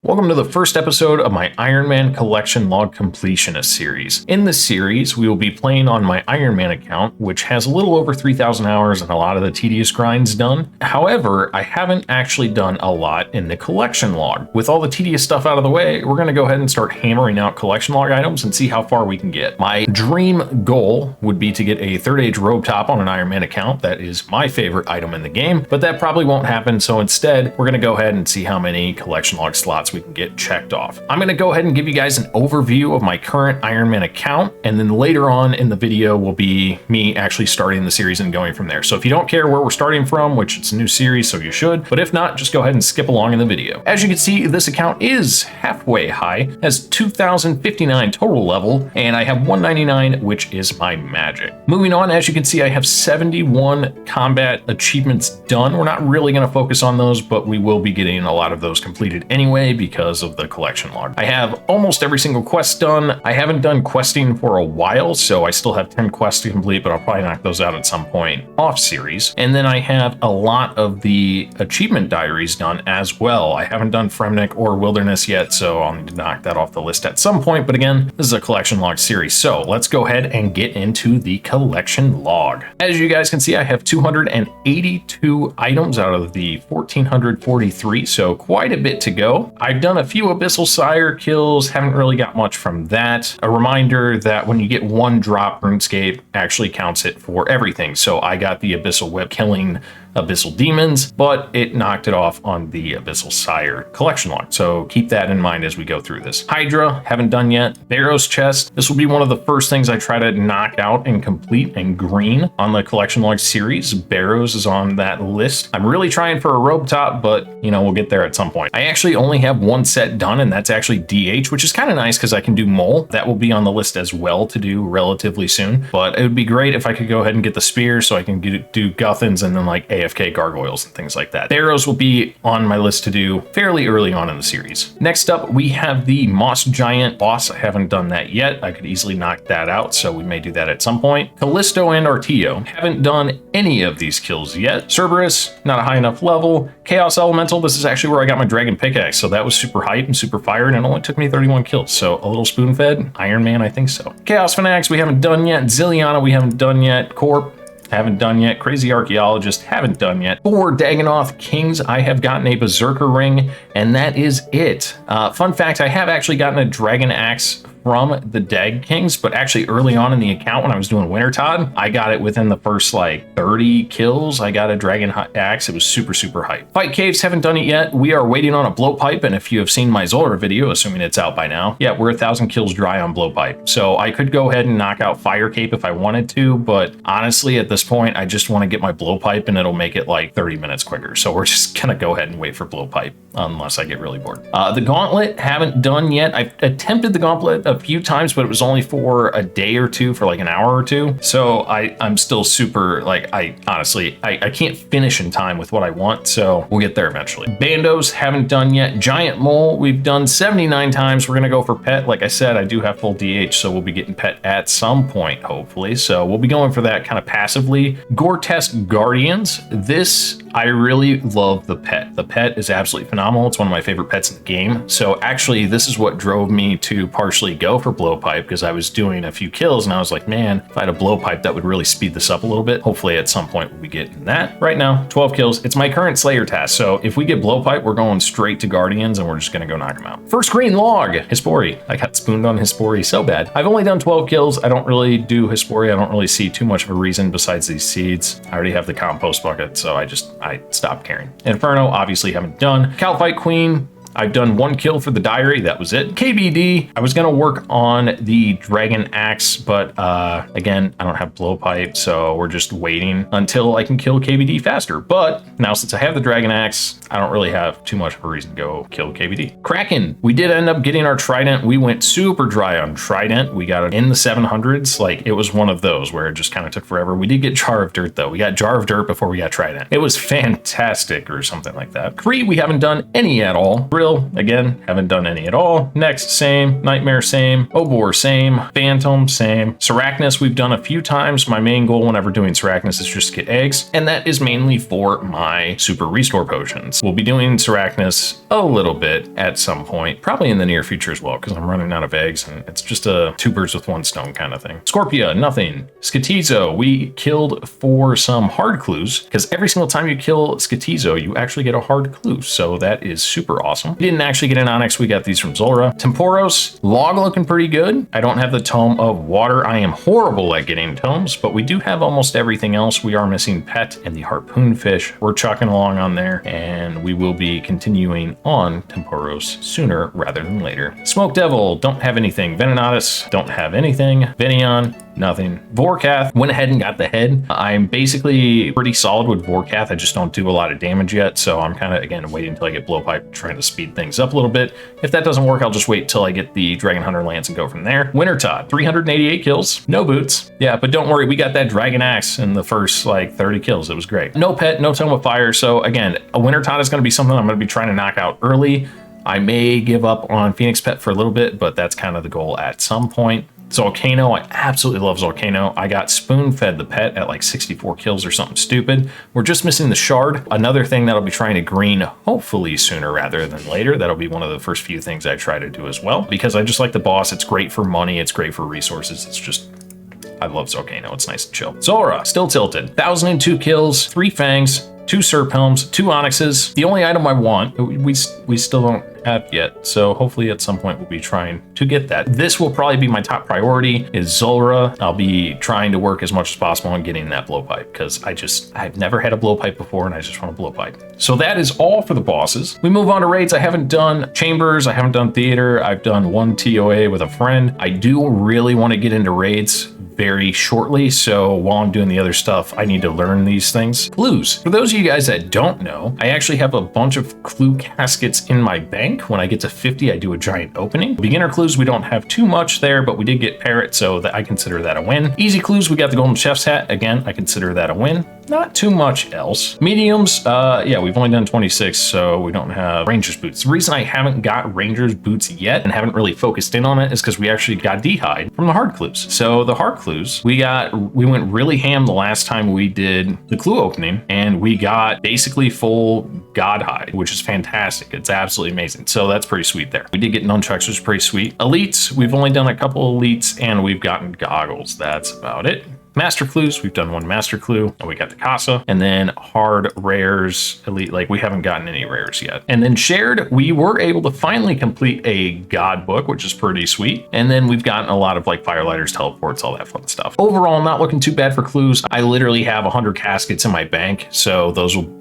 Welcome to the first episode of my Ironman Collection Log Completionist series. In this series, we will be playing on my Ironman account, which has a little over 3,000 hours and a lot of the tedious grinds done. However, I haven't actually done a lot in the collection log. With all the tedious stuff out of the way, we're going to go ahead and start hammering out collection log items and see how far we can get. My dream goal would be to get a third age robe top on an Ironman account. That is my favorite item in the game, but that probably won't happen. So instead, we're going to go ahead and see how many collection log slots we can get checked off. I'm going to go ahead and give you guys an overview of my current Ironman account, and then later on in the video will be me actually starting the series and going from there. So if you don't care where we're starting from, which it's a new series, so you should, but if not, just go ahead and skip along in the video. As you can see, this account is halfway high, has 2,059 total level, and I have 199, which is my magic. Moving on, as you can see, I have 71 combat achievements done. We're not really going to focus on those, but we will be getting a lot of those completed anyway because of the collection log. I have almost every single quest done. I haven't done questing for a while, so I still have 10 quests to complete, but I'll probably knock those out at some point off series. And then I have a lot of the achievement diaries done as well. I haven't done Fremnik or Wilderness yet, so I'll need to knock that off the list at some point. But again, this is a collection log series, so let's go ahead and get into the collection log. As you guys can see, I have 282 items out of the 1,443, so quite a bit to go. I've done a few Abyssal Sire kills, haven't really got much from that. A reminder that when you get one drop, RuneScape actually counts it for everything. So I got the Abyssal Whip killing Abyssal Demons, but it knocked it off on the Abyssal Sire collection log. So keep that in mind as we go through this. Hydra, haven't done yet. Barrow's Chest, this will be one of the first things I try to knock out and complete and green on the collection log series. Barrows is on that list. I'm really trying for a robe top, but you know, we'll get there at some point. I actually only have one set done, and that's actually DH, which is kind of nice because I can do Mole. That will be on the list as well to do relatively soon, but it would be great if I could go ahead and get the spear so I can do Guthans and then like AFK gargoyles and things like that. Barrows will be on my list to do fairly early on in the series. Next up, we have the Moss Giant boss. I haven't done that yet. I could easily knock that out, so we may do that at some point. Callisto and Artio, haven't done any of these kills yet. Cerberus, not a high enough level. Chaos Elemental, this is actually where I got my dragon pickaxe, so that was super hype and super fire, and it only took me 31 kills, so a little spoon-fed. Ironman, I think so. Chaos Fanatics, we haven't done yet. Zilliana, we haven't done yet. Corp, haven't done yet. Crazy Archaeologist, haven't done yet. For Dagonoth Kings, I have gotten a Berserker Ring, and that is it. Fun fact, I have actually gotten a Dragon Axe from the Dag Kings, but actually early on in the account when I was doing Wintertod, I got it within the first like 30 kills. I got a Dragon Axe. It was super hype. Fight Caves, haven't done it yet. We are waiting on a Blowpipe, and if you have seen my Zulrah video, assuming it's out by now, yeah, we're 1,000 kills dry on Blowpipe. So I could go ahead and knock out Fire Cape if I wanted to, but honestly at this point, I just want to get my Blowpipe and it'll make it like 30 minutes quicker. So we're just gonna go ahead and wait for Blowpipe unless I get really bored. The Gauntlet, haven't done yet. I've attempted the Gauntlet a few times, but it was only for a day or two, for like an hour or two. So I'm still super, like, I can't finish in time with what I want, so we'll get there eventually. Bandos, haven't done yet. Giant Mole, we've done 79 times. We're gonna go for Pet. Like I said, I do have full DH, so we'll be getting Pet at some point, hopefully. So we'll be going for that kind of passively. Gore-Test Guardians, this, I really love the Pet. The Pet is absolutely phenomenal. It's one of my favorite pets in the game. So actually, this is what drove me to partially go for Blowpipe, because I was doing a few kills and I was like, man, if I had a Blowpipe, that would really speed this up a little bit. Hopefully at some point we'll be getting that. Right now, 12 kills. It's my current Slayer task. So if we get Blowpipe, we're going straight to Guardians and we're just gonna go knock him out. First green log, Hispori. I got spooned on Hispori so bad. I've only done 12 kills. I don't really do Hispori. I don't really see too much of a reason besides these seeds. I already have the compost bucket, so I stopped caring. Inferno, obviously haven't done. Calfight Queen, I've done one kill for the diary, that was it. KBD, I was gonna work on the Dragon Axe, but again, I don't have Blowpipe, so we're just waiting until I can kill KBD faster. But now since I have the Dragon Axe, I don't really have too much of a reason to go kill KBD. Kraken, we did end up getting our Trident. We went super dry on Trident. We got it in the 700s. Like, it was one of those where it just kind of took forever. We did get Jar of Dirt though. We got Jar of Dirt before we got Trident. It was fantastic, or something like that. Kree, we haven't done any at all. Drill, again, haven't done any at all. Next, same. Nightmare, same. Obor, same. Phantom, same. Sarachnis, we've done a few times. My main goal whenever doing Sarachnis is just to get eggs, and that is mainly for my super restore potions. We'll be doing Sarachnis a little bit at some point, probably in the near future as well, because I'm running out of eggs, and it's just a two birds with one stone kind of thing. Scorpia, nothing. Skitizo, we killed for some hard clues, because every single time you kill Skitizo, you actually get a hard clue, so that is super awesome. We didn't actually get an Onyx, we got these from Zulrah. Temporos, log looking pretty good. I don't have the Tome of Water. I am horrible at getting tomes, but we do have almost everything else. We are missing Pet and the Harpoon Fish. We're chucking along on there, and we will be continuing on Temporos sooner rather than later. Smoke Devil, don't have anything. Venenatus, don't have anything. Venion, nothing. Vorkath, went ahead and got the head. I'm basically pretty solid with Vorkath. I just don't do a lot of damage yet, so I'm kind of, again, waiting until I get Blowpipe, trying to speed things up a little bit. If that doesn't work, I'll just wait till I get the Dragon Hunter Lance and go from there. Wintertodt, 388 kills, no boots. Yeah, but don't worry, we got that Dragon Axe in the first like 30 kills. It was great. No pet, no Tome of Fire. So again, a Wintertodt is going to be something I'm going to be trying to knock out early. I may give up on Phoenix Pet for a little bit, but that's kind of the goal at some point. Volcano, I absolutely love Volcano. I got spoon-fed the pet at like 64 kills or something stupid. We're just missing the shard. Another thing that'll be trying to green hopefully sooner rather than later. That'll be one of the first few things I try to do as well, because I just like the boss. It's great for money. It's great for resources. It's just, I love Volcano. It's nice and chill. Zulrah, still tilted. 1,002 kills, 3 fangs, 2 Serp Helms, 2 Onyxes. The only item I want, we still don't have yet, so hopefully at some point we'll be trying to get that. This will probably be my top priority, is Zulrah. I'll be trying to work as much as possible on getting that Blowpipe, because I've never had a Blowpipe before, and I just want a Blowpipe. So that is all for the bosses. We move on to raids. I haven't done Chambers, I haven't done Theater, I've done 1 TOA with a friend. I do really want to get into raids very shortly, so while I'm doing the other stuff, I need to learn these things. Clues. For those of you guys that don't know, I actually have a bunch of clue caskets in my bank. When I get to 50, I do a giant opening. Beginner clues, we don't have too much there, but we did get Parrot, so that I consider that a win. Easy clues, we got the Golden Chef's Hat. Again, I consider that a win. Not too much else. Mediums, yeah, we've only done 26, so we don't have Ranger's Boots. The reason I haven't got Ranger's Boots yet and haven't really focused in on it is because we actually got D-Hide from the hard clues. So the hard clues, we went really ham the last time we did the clue opening, and we got basically full God Hide, which is fantastic. It's absolutely amazing. So that's pretty sweet there. We did get Nunchucks, which is pretty sweet. Elites, we've only done a couple elites, and we've gotten goggles. That's about it. Master clues, we've done 1 master clue, and we got the Casa, and then hard rares, elite, like we haven't gotten any rares yet. And then shared, we were able to finally complete a God book, which is pretty sweet. And then we've gotten a lot of like Firelighters, teleports, all that fun stuff. Overall, not looking too bad for clues. I literally have 100 caskets in my bank, so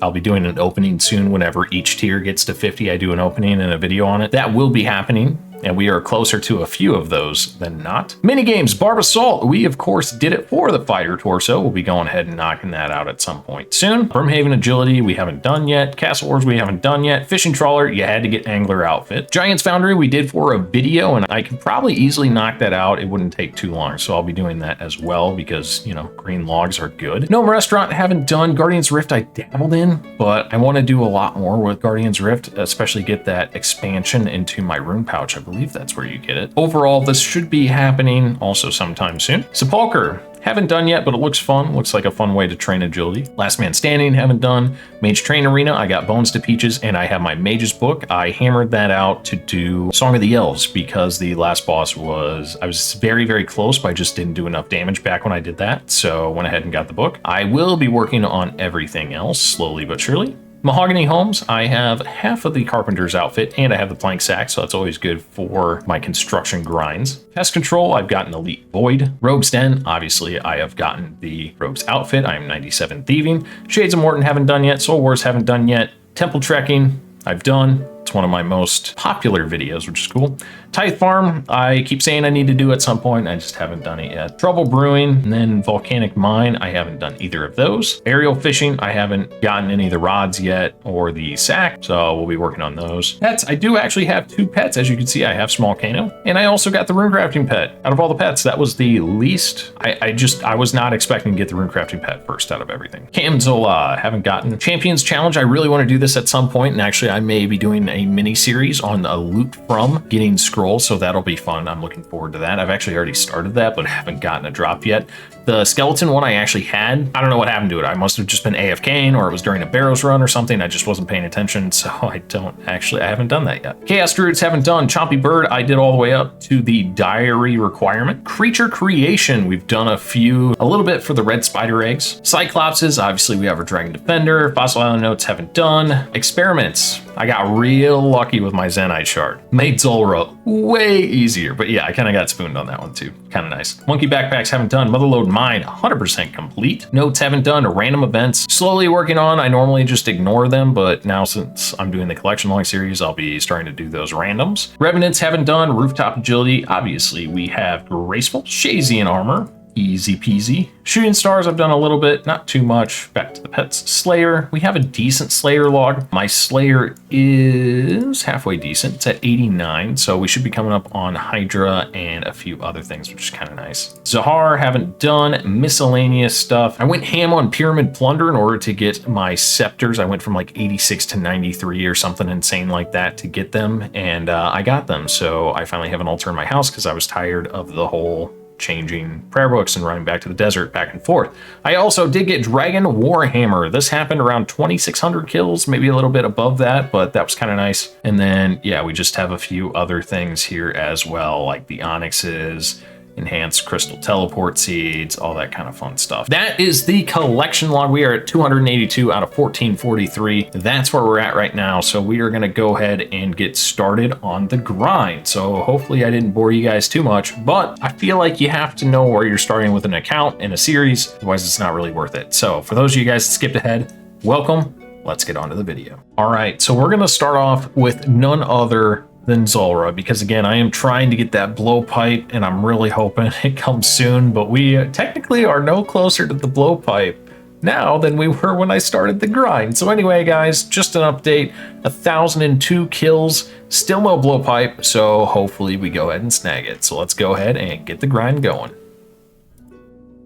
I'll be doing an opening soon. Whenever each tier gets to 50, I do an opening and a video on it. That will be happening, and we are closer to a few of those than not. Minigames, Barb Assault. We, of course, did it for the Fighter Torso. We'll be going ahead and knocking that out at some point soon. Brimhaven Agility, we haven't done yet. Castle Wars, we haven't done yet. Fishing Trawler, you had to get Angler Outfit. Giants Foundry, we did for a video, and I can probably easily knock that out. It wouldn't take too long, so I'll be doing that as well because, you know, green logs are good. Gnome Restaurant, haven't done. Guardian's Rift, I dabbled in, but I want to do a lot more with Guardian's Rift, especially get that expansion into my rune pouch. I believe that's where you get it. Overall, this should be happening also sometime soon. Sepulcher, haven't done yet, but it looks fun. Looks like a fun way to train agility. Last Man Standing, haven't done. Mage Train Arena, I got Bones to Peaches, and I have my Mage's book. I hammered that out to do Song of the Elves because the last boss I was very, very close, but I just didn't do enough damage back when I did that. So went ahead and got the book. I will be working on everything else slowly but surely. Mahogany Homes, I have half of the Carpenter's outfit, and I have the Plank Sack, so that's always good for my construction grinds. Pest Control, I've gotten Elite Void. Rogue's Den, obviously, I have gotten the Rogue's outfit. I am 97 Thieving. Shades of Morton, haven't done yet. Soul Wars, haven't done yet. Temple Trekking, I've done. It's one of my most popular videos, which is cool. Tithe Farm, I keep saying I need to do at some point. I just haven't done it yet. Trouble Brewing, and then Volcanic Mine, I haven't done either of those. Aerial Fishing, I haven't gotten any of the rods yet or the sack, so we'll be working on those. Pets, I do actually have 2 pets. As you can see, I have Small Kano, and I also got the Runecrafting pet. Out of all the pets, that was the least. I was not expecting to get the Runecrafting pet first out of everything. Camzola, haven't gotten. Champions Challenge, I really want to do this at some point, and actually I may be doing a mini series on a loot from getting scrolls, so that'll be fun. I'm looking forward to that. I've actually already started that, but haven't gotten a drop yet. The skeleton one I actually had, I don't know what happened to it. I must have just been AFKing, or it was during a Barrows run or something. I just wasn't paying attention, so I haven't done that yet. Chaos Druids haven't done. Chompy Bird, I did all the way up to the diary requirement. Creature creation, we've done a little bit for the red spider eggs. Cyclopses, obviously we have our Dragon Defender. Fossil Island Notes haven't done. Experiments, I got real lucky with my Zenite shard. Made Zulrah way easier, but yeah, I kind of got spooned on that one too. Kind of nice. Monkey backpacks haven't done. Motherlode mine 100% complete. Notes haven't done. Random events slowly working on. I normally just ignore them, but now since I'm doing the collection log series, I'll be starting to do those randoms. Revenants haven't done. Rooftop agility, obviously we have graceful. Shazian armor, easy peasy. Shooting stars I've done a little bit, not too much. Back to the pets. Slayer, we have a decent Slayer log. My Slayer is halfway decent. It's at 89, so we should be coming up on Hydra and a few other things, which is kind of nice. Zahar, haven't done. Miscellaneous stuff. I went ham on Pyramid Plunder in order to get my scepters. I went from like 86 to 93 or something insane like that to get them, and I got them. So I finally have an altar in my house because I was tired of the whole changing prayer books and running back to the desert back and forth. I also did get Dragon Warhammer. This happened around 2,600 kills, maybe a little bit above that, but that was kind of nice. And then, yeah, we just have a few other things here as well, like the Onyxes, enhanced crystal teleport seeds, all that kind of fun stuff. That is the collection log. We are at 282 out of 1443. That's where we're at right now. So we are going to go ahead and get started on the grind. So hopefully I didn't bore you guys too much, but I feel like you have to know where you're starting with an account in a series, otherwise it's not really worth it. So for those of you guys that skipped ahead, welcome. Let's get on to the video. All right, so we're going to start off with none other than Zulrah, because again, I am trying to get that blowpipe and I'm really hoping it comes soon, but we technically are no closer to the blowpipe now than we were when I started the grind. So anyway, guys, just an update, 1,002 kills, still no blowpipe, so hopefully we go ahead and snag it. So let's go ahead and get the grind going.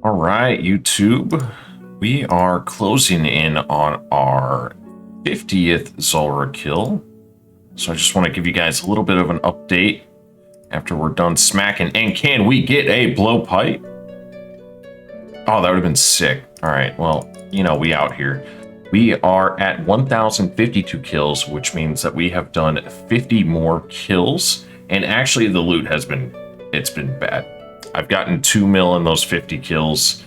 All right, YouTube, we are closing in on our 50th Zulrah kill. So I just want to give you guys a little bit of an update after we're done smacking. And can we get a blowpipe? Oh, that would have been sick. All right, well, you know, we out here. We are at 1,052 kills, which means that we have done 50 more kills. And actually the loot has it's been bad. I've gotten 2 mil in those 50 kills,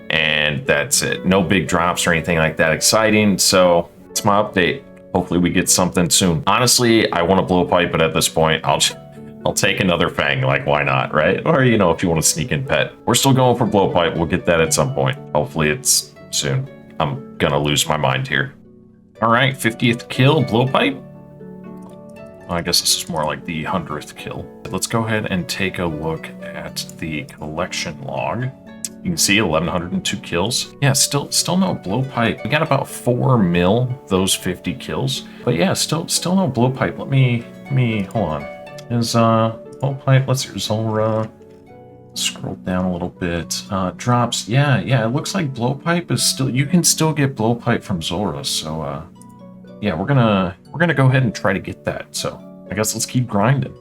and that's it. No big drops or anything like that exciting. So it's my update. Hopefully we get something soon. Honestly, I want a blowpipe, but at this point, I'll take another fang. Like, why not, right? Or, you know, if you want to sneak in pet. We're still going for blowpipe. We'll get that at some point. Hopefully it's soon. I'm gonna lose my mind here. All right, 50th kill, blowpipe. I guess this is more like the 100th kill. Let's go ahead and take a look at the collection log. You can see 1,102 kills. Yeah, still no blowpipe. We got about 4 mil those 50 kills. But yeah, still no blowpipe. Let me hold on. Is blowpipe, let's see, Zulrah. Scroll down a little bit. Drops, yeah, it looks like blowpipe is still, you can still get blowpipe from Zulrah. So yeah, we're gonna go ahead and try to get that. So I guess let's keep grinding.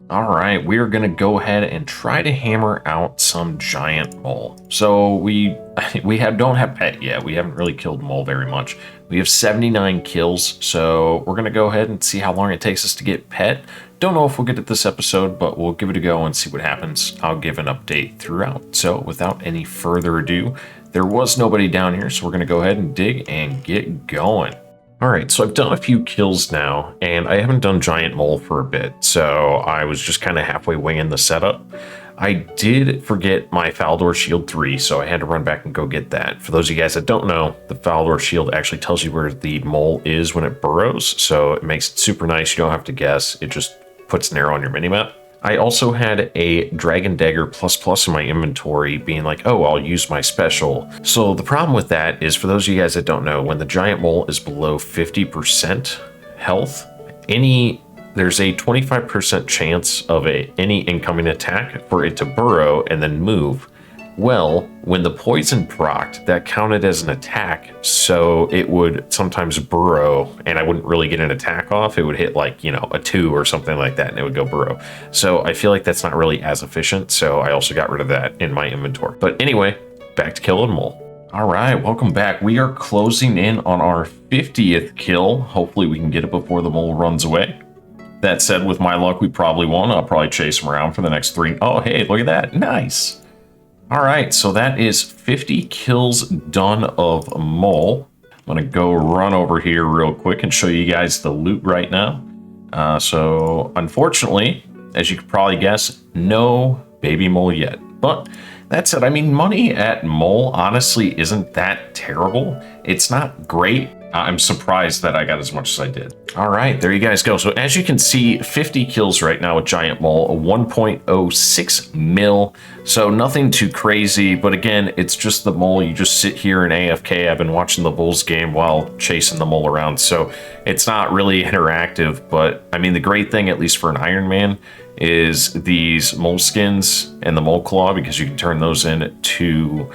All right, we are gonna go ahead and try to hammer out some giant mole. So we don't have pet yet. We haven't really killed mole very much. We have 79 kills, so we're gonna go ahead and see how long it takes us to get pet. Don't know if we'll get it this episode, but we'll give it a go and see what happens. I'll give an update throughout. So without any further ado, there was nobody down here, so we're gonna go ahead and dig and get going. All right, so I've done a few kills now, and I haven't done Giant Mole for a bit, so I was just kind of halfway winging the setup. I did forget my Faldor Shield 3, so I had to run back and go get that. For those of you guys that don't know, the Faldor Shield actually tells you where the mole is when it burrows, so it makes it super nice. You don't have to guess. It just puts an arrow on your minimap. I also had a Dragon Dagger ++ in my inventory being like, oh, I'll use my special. So the problem with that is, for those of you guys that don't know, when the giant mole is below 50% health, there's a 25% chance of any incoming attack for it to burrow and then move. Well, when the poison procced, that counted as an attack, so it would sometimes burrow, and I wouldn't really get an attack off. It would hit like, you know, a 2 or something like that, and it would go burrow. So I feel like that's not really as efficient, so I also got rid of that in my inventory. But anyway, back to killing mole. All right, welcome back. We are closing in on our 50th kill. Hopefully we can get it before the mole runs away. That said, with my luck, we probably won't. I'll probably chase him around for the next 3. Oh, hey, look at that. Nice. All right, so that is 50 kills done of mole. I'm gonna go run over here real quick and show you guys the loot right now. So unfortunately, as you could probably guess, no baby mole yet. But that said, I mean, money at mole honestly isn't that terrible. It's not great. I'm surprised that I got as much as I did. All right, there you guys go. So as you can see, 50 kills right now with giant mole, a 1.06 mil. So nothing too crazy, but again, it's just the mole. You just sit here in AFK. I've been watching the Bulls game while chasing the mole around. So it's not really interactive, but I mean, the great thing, at least for an Ironman, is these mole skins and the mole claw, because you can turn those into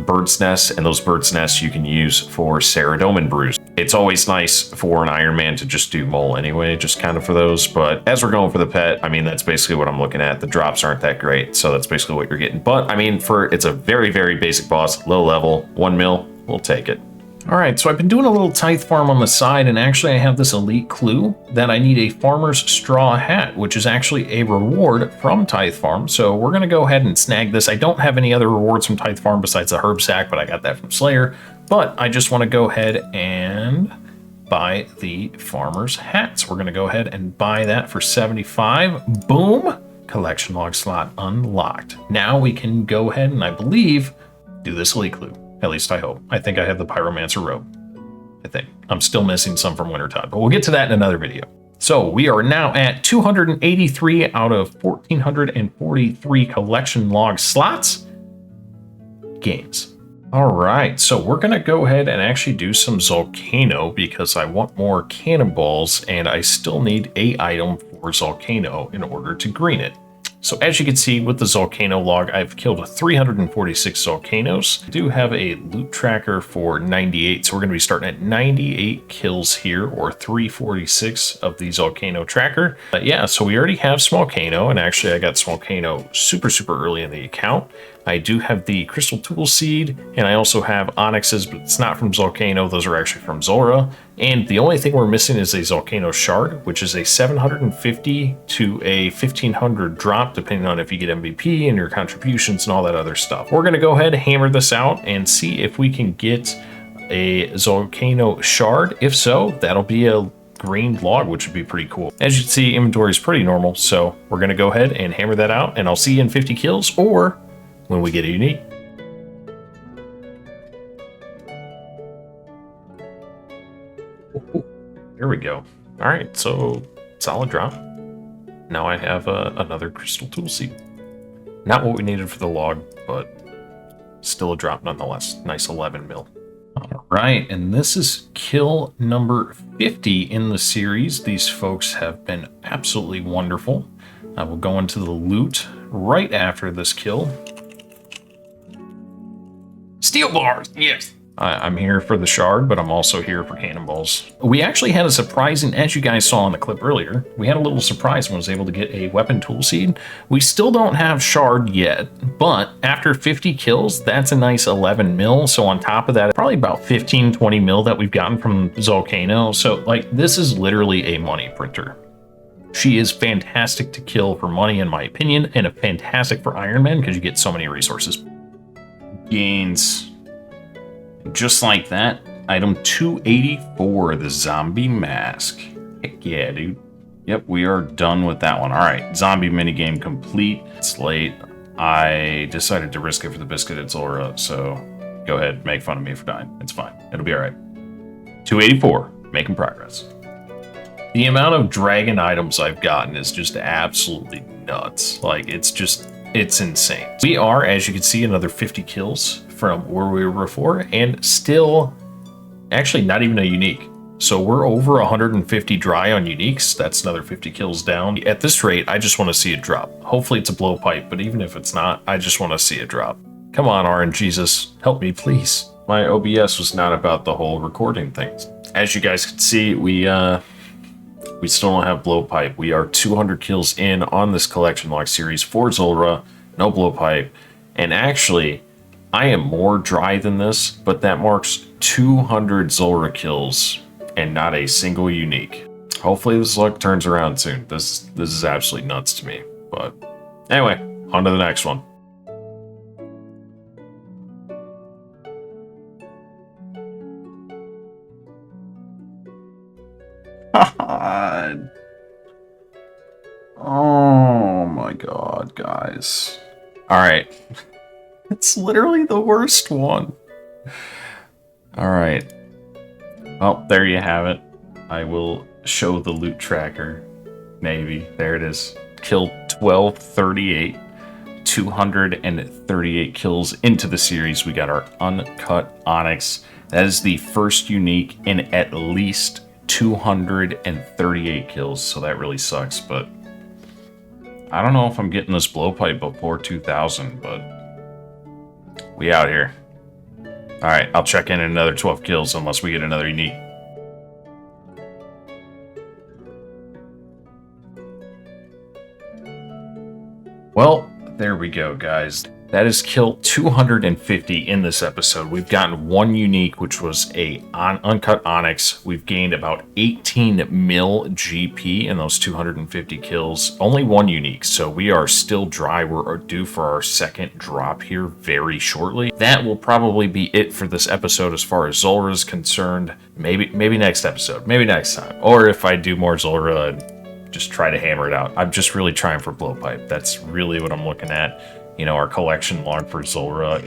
bird's nests, and those bird's nests you can use for Ceradomin brews. It's always nice for an Ironman to just do mole anyway, just kind of for those. But as we're going for the pet, I mean, that's basically what I'm looking at. The drops aren't that great, so that's basically what you're getting. But I mean, it's a very, very basic boss, low level, 1 mil, we'll take it. All right, so I've been doing a little Tithe farm on the side, and actually I have this elite clue that I need a farmer's straw hat, which is actually a reward from Tithe farm. So we're gonna go ahead and snag this. I don't have any other rewards from Tithe farm besides the herb sack, but I got that from Slayer. But I just wanna go ahead and buy the farmer's hat. So we're gonna go ahead and buy that for 75. Boom, collection log slot unlocked. Now we can go ahead and, I believe, do this elite clue. At least I hope. I think I have the Pyromancer robe. I think. I'm still missing some from Wintertide, but we'll get to that in another video. So we are now at 283 out of 1,443 collection log slots. Games. All right, so we're gonna go ahead and actually do some Volcano because I want more cannonballs, and I still need a item for Volcano in order to green it. So as you can see with the Volcano log, I've killed 346 Volcanos. I do have a loot tracker for 98, so we're going to be starting at 98 kills here, or 346 of the Volcano tracker. But yeah, so we already have Volcano, and actually I got Volcano super early in the account. I do have the Crystal Tool Seed, and I also have Onyxes, but it's not from Volcano. Those are actually from Zulrah. And the only thing we're missing is a Volcano Shard, which is a 750 to a 1500 drop, depending on if you get MVP and your contributions and all that other stuff. We're gonna go ahead and hammer this out and see if we can get a Volcano Shard. If so, that'll be a green log, which would be pretty cool. As you can see, inventory is pretty normal, so we're gonna go ahead and hammer that out, and I'll see you in 50 kills, or when we get a unique. There we go. All right, so solid drop. Now I have another Crystal Tool Seed. Not what we needed for the log, but still a drop nonetheless. Nice 11 mil. All right, and this is kill number 50 in the series. These folks have been absolutely wonderful. I will go into the loot right after this kill. Steel bars, yes. I'm here for the shard, but I'm also here for cannonballs. We actually had a surprising, as you guys saw in the clip earlier, we had a little surprise when I was able to get a weapon tool seed. We still don't have shard yet, but after 50 kills, that's a nice 11 mil. So on top of that, probably about 15, 20 mil that we've gotten from Volcano. So like, this is literally a money printer. She is fantastic to kill for money, in my opinion, and a fantastic for Ironman because you get so many resources. Gains. Just like that, item 284, the zombie mask. Heck yeah, dude. Yep, we are done with that one. All right, zombie minigame complete. It's late. I decided to risk it for the biscuit at Zulrah, so go ahead, make fun of me for dying. It's fine. It'll be all right. 284, making progress. The amount of dragon items I've gotten is just absolutely nuts. Like, it's insane. We are, as you can see, another 50 kills from where we were before, and still actually not even a unique. So we're over 150 dry on uniques. That's another 50 kills down. At this rate, I just want to see it drop. Hopefully it's a blowpipe, but even if it's not, I just want to see it drop. Come on, RNGesus, help me, please. My OBS was not about the whole recording thing. As you guys can see, we still don't have blowpipe. We are 200 kills in on this collection log series for Zulrah, no blowpipe. And actually, I am more dry than this, but that marks 200 Zulrah kills and not a single unique. Hopefully this luck turns around soon. This is absolutely nuts to me. But anyway, on to the next one. God. Oh my god, guys. Alright. It's literally the worst one. Alright. Well, there you have it. I will show the loot tracker. Maybe. There it is. Kill 1238. 238 kills into the series. We got our uncut Onyx. That is the first unique in at least 238 kills, so that really sucks, but I don't know if I'm getting this blowpipe before 2000, but we out here. Alright, I'll check in another 12 kills unless we get another unique. Well, there we go, guys. That is kill 250 in this episode. We've gotten one unique, which was a uncut Onyx. We've gained about 18 mil GP in those 250 kills. Only one unique, so we are still dry. We're due for our second drop here very shortly. That will probably be it for this episode as far as Zulrah is concerned. Maybe next episode, maybe next time. Or if I do more Zulrah and just try to hammer it out. I'm just really trying for blowpipe. That's really what I'm looking at. You know, our collection log for Zulrah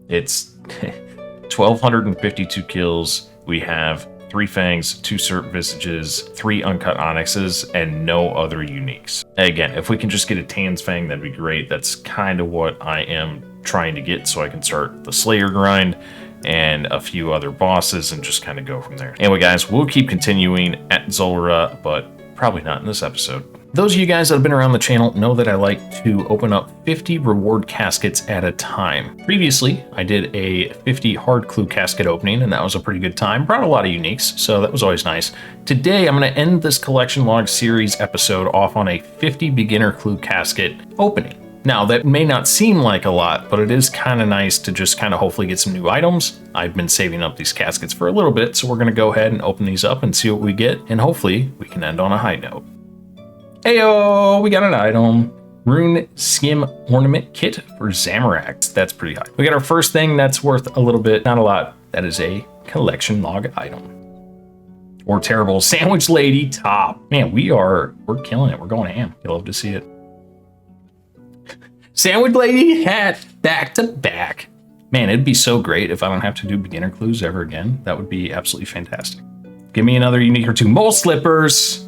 it's 1,252 kills. We have 3 Fangs, 2 Serp Visages, 3 Uncut Onyxes, and no other uniques. Again, if we can just get a Tan's Fang, that'd be great. That's kind of what I am trying to get so I can start the Slayer grind and a few other bosses and just kind of go from there. Anyway, guys, we'll keep continuing at Zulrah, but probably not in this episode. Those of you guys that have been around the channel know that I like to open up 50 reward caskets at a time. Previously, I did a 50 hard clue casket opening, and that was a pretty good time. Brought a lot of uniques, so that was always nice. Today, I'm going to end this collection log series episode off on a 50 beginner clue casket opening. Now, that may not seem like a lot, but it is kind of nice to just kind of hopefully get some new items. I've been saving up these caskets for a little bit, so we're going to go ahead and open these up and see what we get, and hopefully we can end on a high note. Heyo, we got an item. Runescape ornament kit for Zamorak. That's pretty high. We got our first thing that's worth a little bit, not a lot. That is a collection log item. Or terrible sandwich lady top. Man, we're killing it. We're going ham. You'll love to see it. Sandwich lady hat back to back. Man, it'd be so great if I don't have to do beginner clues ever again. That would be absolutely fantastic. Give me another unique or two. Mole slippers.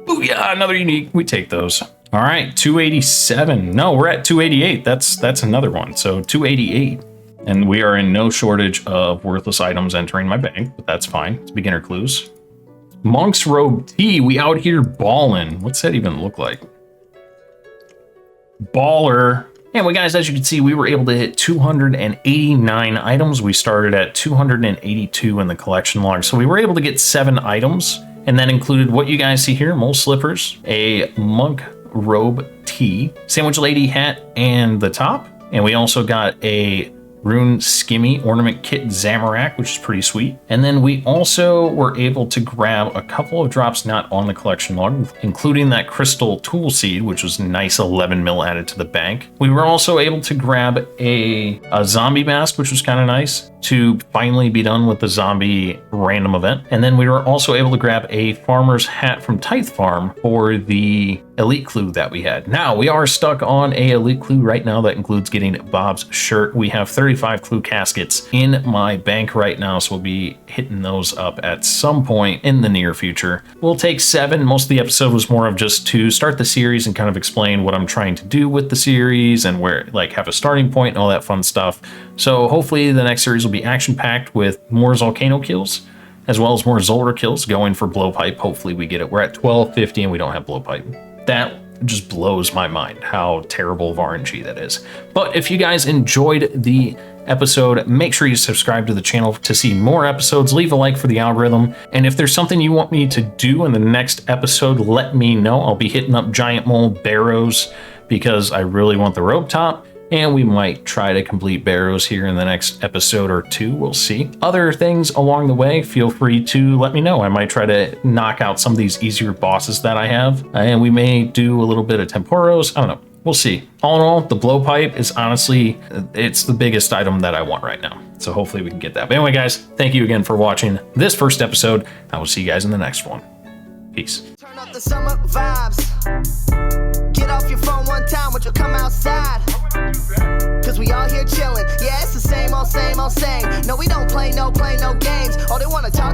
Booyah, another unique. We take those. All right, 287. No, we're at 288. That's another one. So 288. And we are in no shortage of worthless items entering my bank, but that's fine. It's beginner clues. Monk's Robe Tea. We out here ballin'. What's that even look like? Baller. Anyway, guys, as you can see, we were able to hit 289 items. We started at 282 in the collection log. So we were able to get 7 items. And that included what you guys see here, mole slippers, a monk robe tee, sandwich lady hat, and the top. And we also got a rune skimmy ornament kit Zamorak, which is pretty sweet. And then we also were able to grab a couple of drops not on the collection log, including that crystal tool seed, which was nice 11 mil added to the bank. We were also able to grab a zombie mask, which was kind of nice, to finally be done with the zombie random event. And then we were also able to grab a farmer's hat from Tithe Farm for the elite clue that we had. Now, we are stuck on a elite clue right now that includes getting Bob's shirt. We have 35 clue caskets in my bank right now, so we'll be hitting those up at some point in the near future. We'll take 7. Most of the episode was more of just to start the series and kind of explain what I'm trying to do with the series and where, like, have a starting point and all that fun stuff. So hopefully the next series will be action-packed with more Volcano kills, as well as more Zulrah kills going for blowpipe. Hopefully we get it. We're at 1250 and we don't have blowpipe. That It just blows my mind how terrible of RNG that is. But if you guys enjoyed the episode, make sure you subscribe to the channel to see more episodes. Leave a like for the algorithm. And if there's something you want me to do in the next episode, let me know. I'll be hitting up Giant Mole Barrows because I really want the rope top. And we might try to complete Barrows here in the next episode or two. We'll see. Other things along the way, feel free to let me know. I might try to knock out some of these easier bosses that I have. And we may do a little bit of Temporos. I don't know. We'll see. All in all, the blowpipe is honestly, it's the biggest item that I want right now. So hopefully we can get that. But anyway, guys, thank you again for watching this first episode. I will see you guys in the next one. Peace. Turn up the summer vibes. Get off your phone one time, would you come outside? Cause we all here chilling. Yeah, it's the same old, same old, same. No, we don't play no games. Oh, they wanna talk.